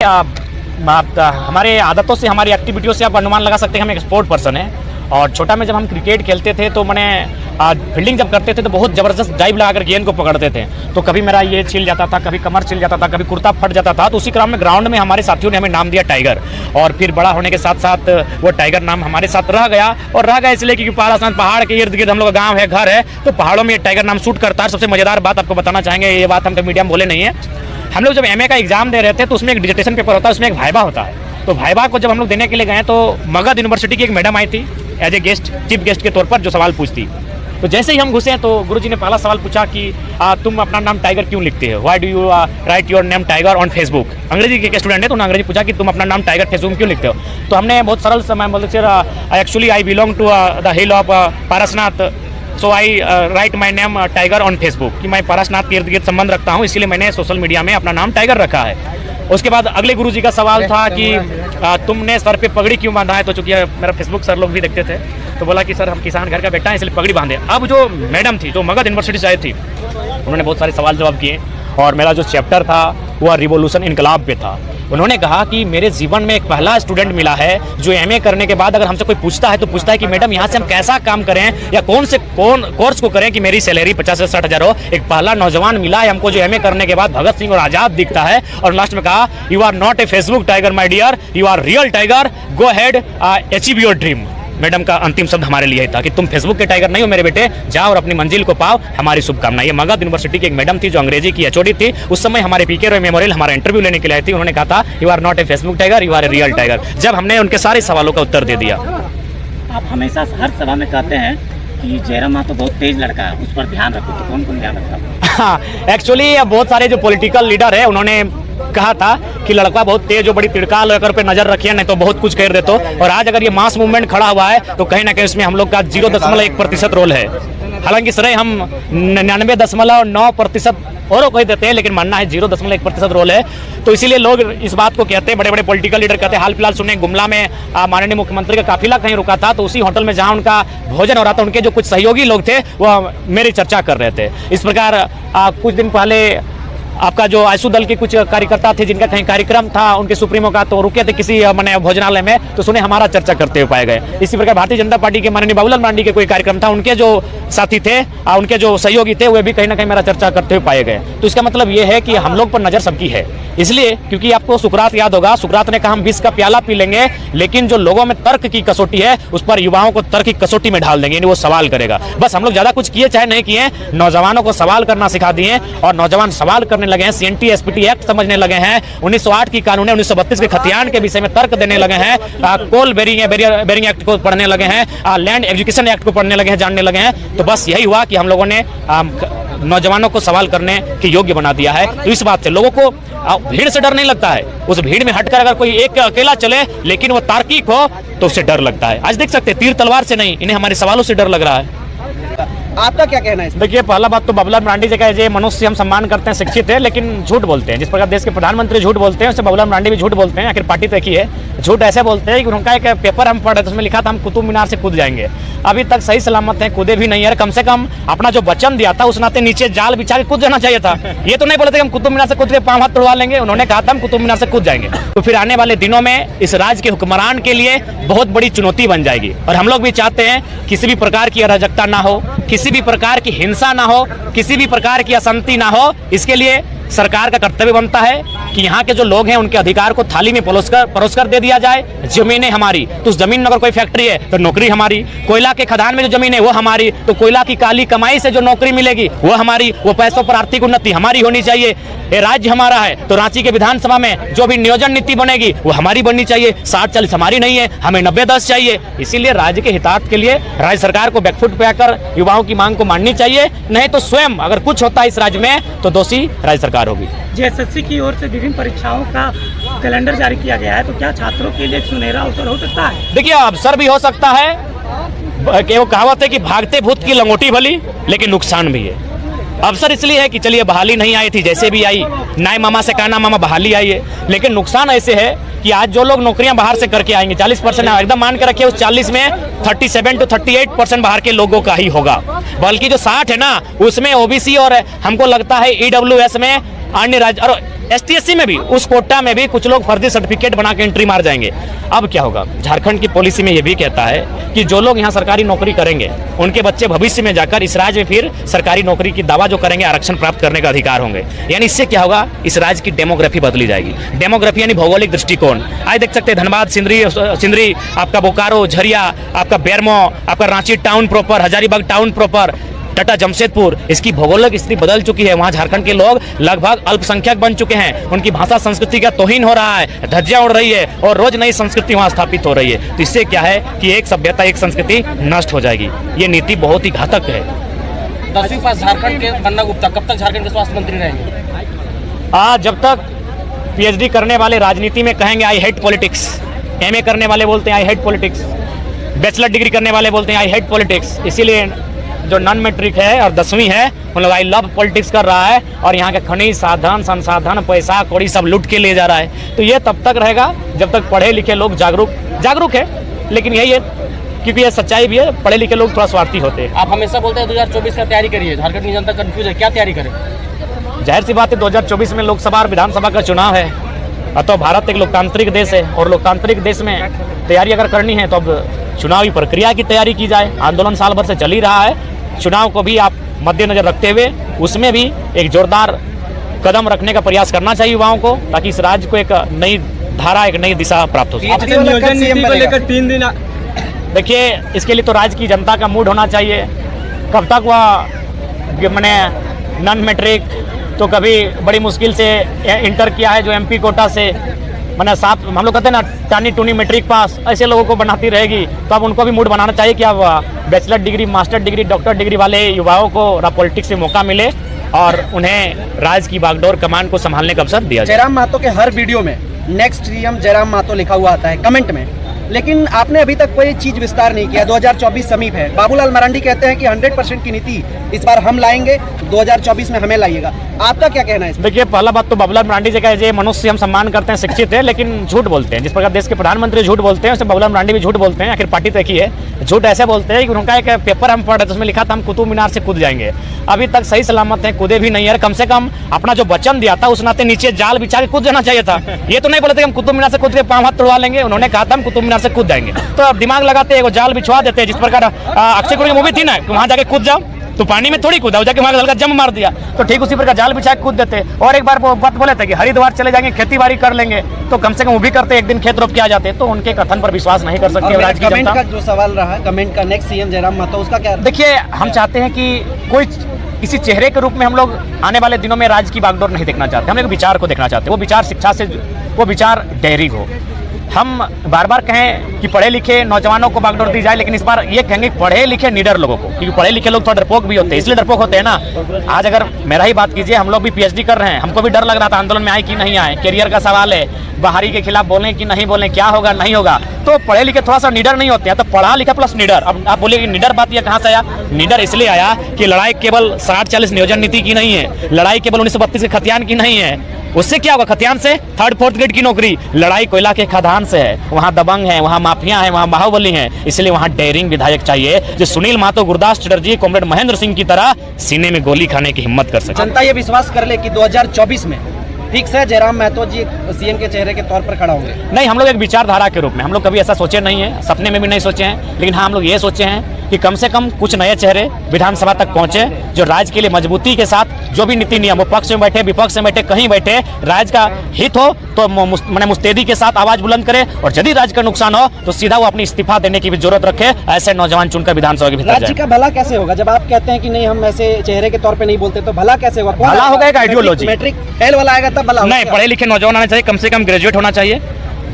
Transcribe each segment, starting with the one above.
हमारे आदतों से, हमारी एक्टिविटियों से आप अनुमान लगा सकते हैं हम एक स्पोर्ट पर्सन है। और छोटा में जब हम क्रिकेट खेलते थे तो मैंने फील्डिंग जब करते थे तो बहुत ज़बरदस्त डाइव लगाकर गेंद को पकड़ते थे। तो कभी मेरा ये छिल जाता था, कभी कमर छिल जाता था, कभी कुर्ता फट जाता था। तो उसी क्रम में ग्राउंड में हमारे साथियों ने हमें नाम दिया टाइगर। और फिर बड़ा होने के साथ साथ वो टाइगर नाम हमारे साथ रह गया। और रह गया इसलिए क्योंकि पारासान पहाड़ के इर्द गिर्द हम लोग का गाँव है, घर है, तो पहाड़ों में ये टाइगर नाम सूट करता है। सबसे मज़ेदार बात आपको बताना चाहेंगे, ये बात हम कभी मीडिया में बोले नहीं है। हम लोग जब एमए का एग्जाम दे रहे थे तो उसमें एक डिजिटेशन पेपर होता है, उसमें एक वाइवा होता है। तो वाइवा को जब हम लोग देने के लिए गए तो मगध यूनिवर्सिटी की एक मैडम आई थी as a guest, chief guest के तौर पर, जो सवाल पूछती। तो जैसे ही हम घुसे तो गुरुजी ने पहला सवाल पूछा कि तुम अपना नाम टाइगर क्यों लिखते हो, why do you right your name tiger on Facebook. अंग्रेजी के स्टूडेंट है तो उन्होंने अंग्रेजी पूछा कि तुम अपना नाम टाइगर फेसबुक में क्यों लिखते हो। तो हमने बहुत सरल समय बोलते sir actually I belong to the hill of Parasnath, so I write my name tiger on Facebook, कि मैं पारसनाथ के इर्द गिर्द संबंध रखता हूँ, इसीलिए मैंने सोशल मीडिया में अपना नाम टाइगर रखा है। उसके बाद अगले गुरुजी का सवाल था कि तुमने सर पे पगड़ी क्यों बांधा है। तो चूंकि मेरा फेसबुक सर लोग भी देखते थे तो बोला कि सर हम किसान घर का बेटा है इसलिए पगड़ी बांधे। अब जो मैडम थी जो मगध यूनिवर्सिटी से आई थी उन्होंने बहुत सारे सवाल जवाब किए और मेरा जो चैप्टर था वह रिवॉल्यूशन इनकलाब पे था। उन्होंने कहा कि मेरे जीवन में एक पहला स्टूडेंट मिला है जो एमए करने के बाद अगर हमसे कोई पूछता है तो पूछता है कि मैडम यहाँ से हम कैसा काम करें या कौन कोर्स को करें कि मेरी सैलरी 50 से 60 हज़ार हो। एक पहला नौजवान मिला है हमको जो एमए करने के बाद भगत सिंह और आज़ाद दिखता है। और लास्ट में कहा you are not a Facebook tiger my dear, you are real tiger, go head achieve your dream. Madam का अंतिम शब्द हमारे लिए था कि तुम फेसबुक के टाइगर नहीं हो मेरे बेटे, जाओ और अपनी मंजिल को पाओ, हमारी शुभकामनाएं। ये मगध यूनिवर्सिटी की एक मैडम थी जो अंग्रेजी की एचओडी थी। उस समय हमारे पीके रॉय मेमोरियल हमारा इंटरव्यू लेने के लिए आई थी। उन्होंने कहा था you are not a Facebook tiger, you are a real tiger. जब हमने उनके सारे सवालों का उत्तर दे दिया। आप हमेशा हर सभा में कहते हैं कि जयराम महतो बहुत तेज लड़का है, उस पर ध्यान रखो, तो कौन कौन ध्यान रखता? हाँ, एक्चुअली बहुत सारे जो पॉलिटिकल लीडर है उन्होंने कहा था कि लड़का बहुत तेज जो बड़ी तिड़काल लेकर पे नजर रखिए नहीं तो बहुत कुछ कर देते। और आज अगर ये मास मूवमेंट खड़ा हुआ है तो कहीं ना कहीं इसमें हम लोग का 0.1% रोल है। हालांकि सर हम 99.9% और कह देते हैं लेकिन मानना है 0.1% रोल है। तो इसीलिए लोग इस बात को कहते हैं, बड़े बड़े पॉलिटिकल लीडर कहते हैं। हाल फिलहाल सुने गुमला में माननीय मुख्यमंत्री का काफिला कहीं रुका था तो उसी होटल में जहां उनका भोजन हो रहा था उनके जो कुछ सहयोगी लोग थे वह मेरी चर्चा कर रहे थे। इस प्रकार कुछ दिन पहले आपका जो आयसू दल के कुछ कार्यकर्ता थे जिनका कहीं कार्यक्रम था उनके सुप्रीमो का, तो रुके थे किसी मैंने भोजनालय में, तो सुने हमारा चर्चा करते हुए पाए गए। इसी प्रकार भारतीय जनता पार्टी के माननीय बाबूलाल मरांडी के कोई कार्यक्रम था, उनके जो साथी थे उनके जो सहयोगी थे वे भी कहीं ना कहीं मेरा चर्चा करते हुए पाए गए। तो इसका मतलब ये है कि हम लोग पर नजर सबकी है। इसलिए क्योंकि आपको सुकरात याद होगा, सुकरात ने कहा हम विष का प्याला पी लेंगे लेकिन जो लोगों में तर्क की कसौटी है उस पर युवाओं को तर्क की कसौटी में ढाल देंगे, वो सवाल करेगा। बस हम लोग ज्यादा कुछ किए चाहे नहीं किए, नौजवानों को सवाल करना सिखा दिए और नौजवान सवाल करने लगे हैं, सीएनटी एसपीटी एक्ट समझने लगे हैं, 1908 की कानून 1932 के खतियान के विषय में तर्क देने लगे हैं, कोल बेरिंग एक्ट को पढ़ने लगे हैं, लैंड एजुकेशन एक्ट को पढ़ने लगे हैं, जानने लगे हैं। तो बस यही हुआ कि हम लोगों ने नौजवानों को सवाल करने के योग्य बना दिया है। तो इस बात से लोगों को भीड़ से डर नहीं लगता है। उस भीड़ में हटकर अगर कोई एक अकेला चले लेकिन वो तार्किक हो तो उससे डर लगता है। आज देख सकते हैं तीर तलवार से नहीं, इन्हें हमारे सवालों से डर लग रहा है। आपका क्या कहना है? देखिए, पहला बात तो बाबूलाल मरांडी जी का ये मनुष्य हम सम्मान करते हैं, शिक्षित है लेकिन झूठ बोलते हैं। जिस प्रकार देश के प्रधानमंत्री झूठ बोलते हैं उससे बाबूलाल मरांडी भी झूठ बोलते हैं। आखिर पार्टी तक ही है। झूठ ऐसे बोलते हैं कि उनका एक पेपर हम पढ़े तो उसमें लिखा था हम कुतुब मीनार से कूद जाएंगे, अभी तक सही सलामत है, कूदे भी नहीं है। कम से कम अपना जो वचन दिया था उस नाते नीचे जाल बिछा के कूद जाना चाहिए था। ये तो नहीं बोले थे हम कुतुब मीनार से कूद के पांव हाथ तोड़वा लेंगे, उन्होंने कहा था हम कुतुब मीनार से कूद जाएंगे। तो फिर आने वाले दिनों में इस राज्य के हुक्मरान के लिए बहुत बड़ी चुनौती बन जाएगी। और हम लोग भी चाहते हैं किसी भी प्रकार की अराजकता ना हो, किसी भी प्रकार की हिंसा ना हो, किसी भी प्रकार की अशांति ना हो। इसके लिए सरकार का कर्तव्य बनता है कि यहाँ के जो लोग हैं उनके अधिकार को थाली में परोसकर दे दिया जाए। जमीनें हमारी तो उस जमीन में अगर कोई फैक्ट्री है तो नौकरी हमारी, कोयला के खदान में जो जमीन है वो हमारी, तो कोयला की काली कमाई से जो नौकरी मिलेगी वो हमारी, वो पैसों पर आर्थिक उन्नति हमारी होनी चाहिए। ये राज्य हमारा है तो रांची के विधानसभा में जो भी नियोजन नीति बनेगी वो हमारी बननी चाहिए। 60-40 हमारी नहीं है, हमें 90-10 चाहिए। इसीलिए राज्य के हितार्थ के लिए राज्य सरकार को बैकफुट पे आकर युवाओं की मांग को माननी चाहिए, नहीं तो स्वयं अगर कुछ होता है इस राज्य में तो दोषी राज्य सरकार होगी। जेएसएससी की ओर से विभिन्न परीक्षाओं का कैलेंडर जारी किया गया है, तो क्या छात्रों के लिए सुनहरा अवसर हो सकता है? देखिए, अवसर भी हो सकता है। वो कहावत है कि भागते भूत की लंगोटी भली, लेकिन नुकसान भी है। अवसर इसलिए है कि चलिए बहाली नहीं आई थी, जैसे भी आई, नाय मामा से कहना मामा बहाली आई है, लेकिन नुकसान ऐसे है कि आज जो लोग नौकरियां बाहर से करके आएंगे 40% एकदम मान के रखिए, उस 40 में 37 से 38% बाहर के लोगों का ही होगा। बल्कि जो 60 है ना उसमें ओबीसी और हमको लगता है ईडब्ल्यूएस में अन्य राज्य और ST/SC में भी, उस कोटा में भी कुछ लोग फर्जी सर्टिफिकेट बना के एंट्री मार जाएंगे। अब क्या होगा? झारखंड की पॉलिसी में ये भी कहता है कि जो लोग यहाँ सरकारी नौकरी करेंगे उनके बच्चे भविष्य में जाकर इस राज्य में फिर सरकारी नौकरी की दावा जो करेंगे आरक्षण प्राप्त करने का अधिकार होंगे। यानी इससे क्या होगा? इस राज्य की डेमोग्राफी बदली जाएगी। डेमोग्राफी यानी भौगोलिक दृष्टिकोण। आज देख सकते हैं धनबाद, सिंदरी, आपका बोकारो, झरिया, आपका बेरमो, आपका Ranchi town proper, Hazaribagh town proper, Tata Jamshedpur, इसकी भौगोलिक स्थिति बदल चुकी है। वहाँ झारखंड के लोग लगभग अल्पसंख्यक बन चुके हैं। उनकी भाषा संस्कृति का तौहीन हो रहा है, धज्जियां उड़ रही है और रोज नई संस्कृति वहाँ स्थापित हो रही है। तो इससे क्या है कि एक सभ्यता, एक संस्कृति नष्ट हो जाएगी। ये नीति बहुत ही घातक है। 10वीं पास झारखंड के बन्ना गुप्ता कब तक झारखंड के स्वास्थ्य मंत्री रहेंगे? आज जब तक PhD करने वाले राजनीति में कहेंगे आई हेट पॉलिटिक्स, MA करने वाले बोलते हैं I hate politics, bachelor degree करने वाले बोलते हैं आई हेट पॉलिटिक्स। इसीलिए जो नॉन मैट्रिक है और 10वीं है उन लोग आई लव पॉलिटिक्स कर रहा है और यहाँ के खनिज, साधन, संसाधन, पैसा कौड़ी सब लूट के ले जा रहा है। तो ये तब तक रहेगा जब तक पढ़े लिखे लोग जागरूक है। लेकिन यही है, क्योंकि ये सच्चाई भी है, पढ़े लिखे लोग थोड़ा स्वार्थी होते हैं। आप हमेशा बोलते हैं 2024 का तैयारी करिए, झारखंड की जनता कंफ्यूज है, क्या तैयारी करें? जाहिर सी बात है 2024 में लोकसभा और विधानसभा का चुनाव है। तो भारत एक लोकतांत्रिक देश है और लोकतांत्रिक देश में तैयारी अगर करनी है तो अब चुनावी प्रक्रिया की तैयारी की जाए। आंदोलन साल भर से चल ही रहा है। चुनाव को भी आप मद्देनजर रखते हुए उसमें भी एक जोरदार कदम रखने का प्रयास करना चाहिए युवाओं को, ताकि इस राज्य को एक नई धारा, एक नई दिशा प्राप्त हो सके। नियोजन नीति को लेकर 3 दिन देखिए, इसके लिए तो राज्य की जनता का मूड होना चाहिए। कब तक वह मैंने नॉन मैट्रिक तो कभी बड़ी मुश्किल से इंटर किया है जो MP कोटा से, मैंने साथ हम लोग कहते हैं ना टानी टूनी मैट्रिक पास, ऐसे लोगों को बनाती रहेगी। तो अब उनको भी मूड बनाना चाहिए कि अब bachelor degree, master degree, doctor degree वाले युवाओं को पॉलिटिक्स में मौका मिले और उन्हें राज्य की बागडोर कमान को संभालने का अवसर दिया जाए। जयराम महतो के हर वीडियो में नेक्स्ट CM जयराम महतो लिखा हुआ आता है कमेंट में, लेकिन आपने अभी तक कोई चीज विस्तार नहीं किया। 2024 समीप है। बाबूलाल मरांडी कहते हैं कि 100% की नीति इस बार हम लाएंगे, 2024 में हमें लाइएगा। आपका क्या कहना है इस पर? देखिए, पहला बात तो बाबूलाल मरांडी जी का ये मनुष्य हम सम्मान करते हैं, शिक्षित है, लेकिन झूठ बोलते हैं। जिस प्रकार देश के प्रधानमंत्री झूठ बोलते हैं उससे बाबूलाल मरांडी भी झूठ बोलते हैं। आखिर पार्टी तो एक ही है। झूठ ऐसे बोलते हैं कि उनका एक पेपर हम पढ़ रहे थे, उसमें लिखा था हम कुतुब मीनार से कूद जाएंगे। अभी तक सही सलामत है, कूदे भी नहीं है। कम से कम अपना जो वचन दिया था उस नाते नीचे जाल बिछा के कूद जाना चाहिए था। ये तो नहीं बोले थे हम कुतुब मीनार से कूद के पाँव हाथ तोड़वा लेंगे। उन्होंने कहा था हम कुतुब मीनार से कूद जाएंगे। तो अब दिमाग लगाते हैं, जाल बिछवा देते हैं। जिस प्रकार अक्षय कुमार की मूवी थी ना, वहां जाके कूद जाओ, तो पानी में थोड़ी कूदा, जाके वहां हल्का जंप मार दिया। तो ठीक उसी प्रकार जाल बिछा के कूद देते। और एक बार वो बात बोले थे कि हरिद्वार चले जाएंगे, खेती बाड़ी कर लेंगे, तो कम से कम वो भी करते, एक दिन खेत रोप के आ जाते। तो उनके कथन पर विश्वास नहीं कर सकते राज्य की कमेंट जनता। का जो सवाल रहा, कमेंट का नेक्स्ट CM जयराम महतो, उसका क्या? देखिए, हम चाहते हैं कि कोई किसी चेहरे के रूप में हम लोग आने वाले दिनों में राज्य की बागडोर नहीं देखना चाहते। हम एक विचार को देखना चाहते हैं। वो विचार शिक्षा से, वो विचार डेयरिंग हो। हम बार बार कहें कि पढ़े लिखे नौजवानों को बागडोर दी जाए, लेकिन इस बार ये कहेंगे पढ़े लिखे निडर लोगों को, क्योंकि पढ़े लिखे लोग थोड़ा डरपोक भी होते हैं। इसलिए डरपोक होते हैं ना। आज अगर मेरा ही बात कीजिए, हम लोग भी PhD कर रहे हैं, हमको भी डर लग रहा था आंदोलन में आए कि नहीं आए। कैरियर का सवाल है, बाहरी के खिलाफ बोलें कि नहीं बोलें, क्या होगा नहीं होगा। तो पढ़े लिखे थोड़ा सा निडर नहीं होते हैं। तो पढ़ा लिखा प्लस निडर। अब आप बोलिए कि निडर बात ये कहाँ से आया? निडर इसलिए आया कि लड़ाई केवल 60-40 नियोजन नीति की नहीं है, लड़ाई केवल 1932 के खतियान की नहीं है। उससे क्या होगा? खतियान से 3rd-4th ग्रेड की नौकरी। लड़ाई कोयला के खदान से है। वहाँ दबंग है, वहाँ माफिया है, वहाँ बाहुबली है। इसलिए वहाँ डेयरिंग विधायक चाहिए जो सुनील महतो, गुरदास चटर्जी, कॉमरेड महेंद्र सिंह की तरह सीने में गोली खाने की हिम्मत कर सके। जनता ये विश्वास कर ले कि 2024 में फिक्स है जयराम महतो जी CM के चेहरे के तौर पर खड़ा होंगे? नहीं, हम लोग एक विचारधारा के रूप में हम लोग कभी ऐसा सोचे नहीं है, सपने में भी नहीं सोचे हैं। लेकिन हाँ, हम लोग ये सोचे हैं कि कम से कम कुछ नए चेहरे विधानसभा तक पहुंचे जो राज्य के लिए मजबूती के साथ जो भी नीति नियम, वो पक्ष में बैठे, विपक्ष में बैठे, कहीं बैठे, राज्य का हित हो तो मैंने मुस्तैदी के साथ आवाज बुलंद करे, और यदि राज्य का नुकसान हो तो सीधा वो अपनी इस्तीफा देने की भी जरूरत रखे। ऐसे नौजवान चुनकर विधानसभा के भीतर राज्य का भला कैसे होगा? जब आप कहते हैं कि नहीं हम ऐसे चेहरे के तौर पे नहीं बोलते, तो भला कैसे होगा? भला होगा एक आइडियोलॉजी। मैट्रिक फेल वाला आएगा तब भला? नहीं, पढ़े लिखे नौजवान आने चाहिए, कम से कम ग्रेजुएट होना चाहिए,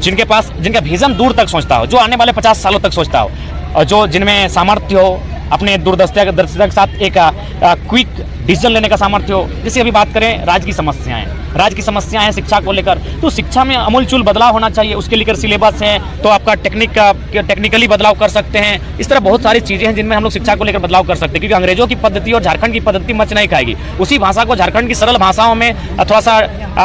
जिनका विजन दूर तक सोचता हो, जो आने वाले 50 सालों तक सोचता हो, और जो जिनमें सामर्थ्य हो, अपने दूरदर्शिता के साथ एक क्विक डिसीजन लेने का सामर्थ्य हो। जैसे अभी बात करें राज्य की समस्याएं, राज्य की समस्याएं हैं शिक्षा को लेकर, तो शिक्षा में अमूलचूल बदलाव होना चाहिए। उसके लेकर सिलेबस है तो आपका टेक्निकली बदलाव कर सकते हैं। इस तरह बहुत सारी चीज़ें हैं जिनमें हम लोग शिक्षा को लेकर बदलाव कर सकते हैं, क्योंकि अंग्रेजों की पद्धति और झारखंड की पद्धति मच नहीं खाएगी। उसी भाषा को झारखंड की सरल भाषाओं में थोड़ा सा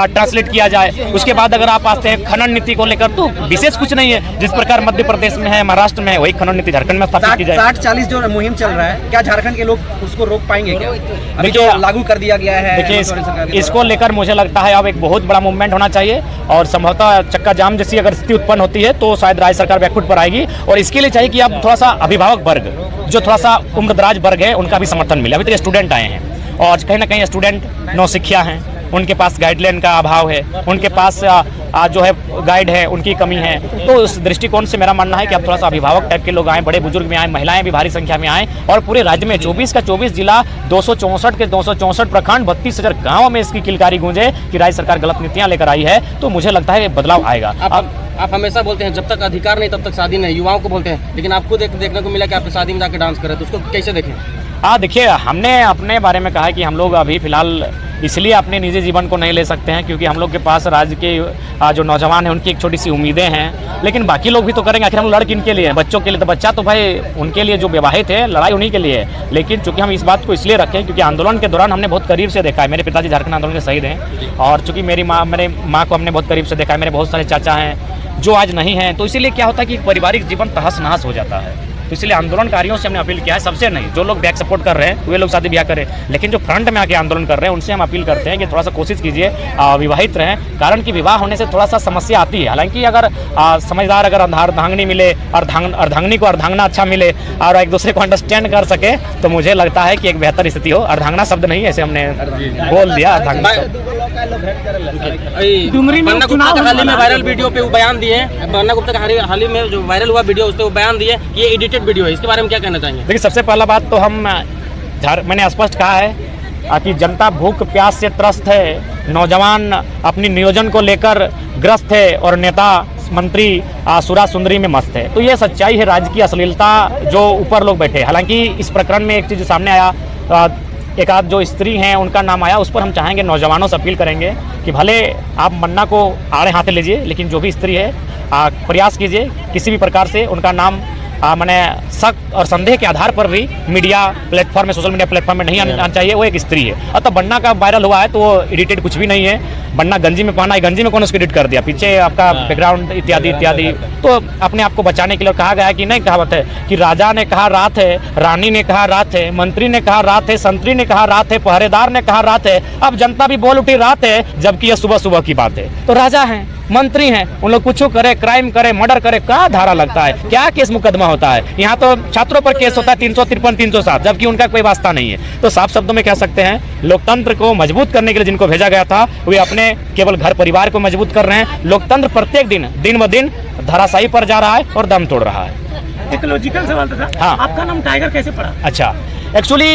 ट्रांसलेट किया जाए। उसके बाद अगर आप आते हैं खनन नीति को लेकर, तो विशेष कुछ नहीं है। जिस प्रकार मध्य प्रदेश में है, महाराष्ट्र में है, वही खनन नीति झारखंड में स्थापित की जाए। 60-40 जो मुहिम चल रहा है, क्या झारखंड के लोग उसको रोक पाएंगे क्या? अभी जो लागू कर दिया गया है, देखिए इसको लेकर मुझे लगता है अब एक बहुत बड़ा मूवमेंट होना चाहिए, और संभवतः चक्का जाम जैसी अगर स्थिति उत्पन्न होती है तो शायद राज्य सरकार बैकफुट पर आएगी। और इसके लिए चाहिए कि अब थोड़ा सा अभिभावक वर्ग, जो थोड़ा सा उम्रदराज वर्ग है, उनका भी समर्थन मिले। अभी तक स्टूडेंट आए हैं और कहीं ना कहीं स्टूडेंट नौसिखिया हैं, उनके पास गाइडलाइन का अभाव है, उनके पास जो है गाइड है, उनकी कमी है। तो उस दृष्टिकोण से मेरा मानना है कि अब थोड़ा सा अभिभावक टाइप के लोग आए, बड़े बुजुर्ग में आए, महिलाएं भी भारी संख्या में आए, और पूरे राज्य में 24 का 24 जिला, 264 के 264 प्रखंड, 32,000 गाँव में इसकी किलकारी गूंजे कि राज्य सरकार गलत नीतियाँ लेकर आई है। तो मुझे लगता है बदलाव आएगा। आप हमेशा बोलते हैं जब तक अधिकार नहीं तब तक शादी नहीं, युवाओं को बोलते हैं, लेकिन आपको देखने को मिला कि आप शादी में जाकर डांस करें, तो उसको कैसे देखें? देखिए, हमने अपने बारे में कहा है कि हम लोग अभी फिलहाल इसलिए अपने निजी जीवन को नहीं ले सकते हैं क्योंकि हम लोग के पास राज्य के जो नौजवान हैं उनकी एक छोटी सी उम्मीदें हैं, लेकिन बाकी लोग भी तो करेंगे। आखिर हम लड़ किन के लिए हैं? बच्चों के लिए। तो बच्चा तो भाई उनके लिए जो विवाहित है, लड़ाई उन्हीं के लिए है। लेकिन चूंकि हम इस बात को इसलिए रखें क्योंकि आंदोलन के दौरान हमने बहुत करीब से देखा है। मेरे पिताजी झारखंड आंदोलन के शहीद हैं, और चूंकि मेरे माँ को हमने बहुत करीब से देखा है। मेरे बहुत सारे चाचा हैं जो आज नहीं हैं, तो इसीलिए क्या होता है कि पारिवारिक जीवन तहस नहस हो जाता है। तो इसलिए आंदोलनकारियों से हमने अपील किया है, सबसे नहीं, जो लोग बैक सपोर्ट कर रहे हैं वे लोग शादी ब्याह करें, लेकिन जो फ्रंट में आके आंदोलन कर रहे हैं उनसे हम अपील करते हैं कि थोड़ा सा कोशिश कीजिए विवाहित रहें। कारण कि विवाह होने से थोड़ा सा समस्या आती है। हालांकि अगर समझदार अगर अर्धांगिनी मिले, अर्धांगिनी को अर्धांगना अच्छा मिले और एक दूसरे को अंडरस्टैंड कर सके, तो मुझे लगता है कि एक बेहतर स्थिति हो। अर्धांगना शब्द नहीं, ऐसे हमने बोल दिया अर्धांगना। बन्ना गुप्ता का हाल ही में वायरल वीडियो पे वो बयान दिए, बन्ना गुप्ता का हाल ही में जो वायरल हुआ वीडियो, उस पर वो बयान दिए कि ये एडिटेड वीडियो है। इसके बारे में क्या कहना चाहेंगे? देखिए, सबसे पहला बात तो मैंने स्पष्ट कहा है कि जनता भूख प्यास से त्रस्त है, नौजवान अपनी नियोजन को लेकर ग्रस्त है, और नेता मंत्री सुरा सुंदरी में मस्त है। तो ये सच्चाई है, राज्य की अश्लीलता जो ऊपर लोग बैठे। हालांकि इस प्रकरण में एक चीज़ सामने आया, एक आध जो स्त्री हैं उनका नाम आया, उस पर हम चाहेंगे, नौजवानों से अपील करेंगे कि भले आप मन्ना को आड़े हाथे लीजिए, लेकिन जो भी स्त्री है प्रयास कीजिए किसी भी प्रकार से उनका नाम मैंने शक और संदेह के आधार पर भी मीडिया प्लेटफॉर्म में, सोशल मीडिया प्लेटफॉर्म में नहीं आना चाहिए। वो एक स्त्री है। अतः बन्ना का वायरल हुआ है तो वो एडिटेड कुछ भी नहीं है। बन्ना गंजी में पहना है, गंजी में कौन उसको एडिट कर दिया? पीछे आपका बैकग्राउंड इत्यादि इत्यादि। तो अपने आप को बचाने के लिए कहा गया है कि नहीं, कहावत है कि राजा ने कहा रात है, रानी ने कहा रात है, मंत्री ने कहा रात है, संतरी ने कहा रात है, पहरेदार ने कहा रात है। अब जनता भी बोल उठी रात है, जबकि यह सुबह सुबह की बात है। तो राजा हैं, मंत्री हैं, उन लोग कुछ करे, क्राइम करे, मर्डर करे, क्या धारा लगता है, क्या केस मुकदमा होता है? यहाँ तो छात्रों पर केस होता है 353, 307, जबकि उनका कोई वास्ता नहीं है। तो साफ शब्दों में कह सकते हैं, लोकतंत्र को मजबूत करने के लिए जिनको भेजा गया था वे अपने केवल घर परिवार को मजबूत कर रहे हैं। लोकतंत्र प्रत्येक दिन ब दिन धराशायी पर जा रहा है और दम तोड़ रहा है। एक लॉजिकल सवाल था, हाँ, आपका नाम टाइगर कैसे पड़ा? अच्छा, एक्चुअली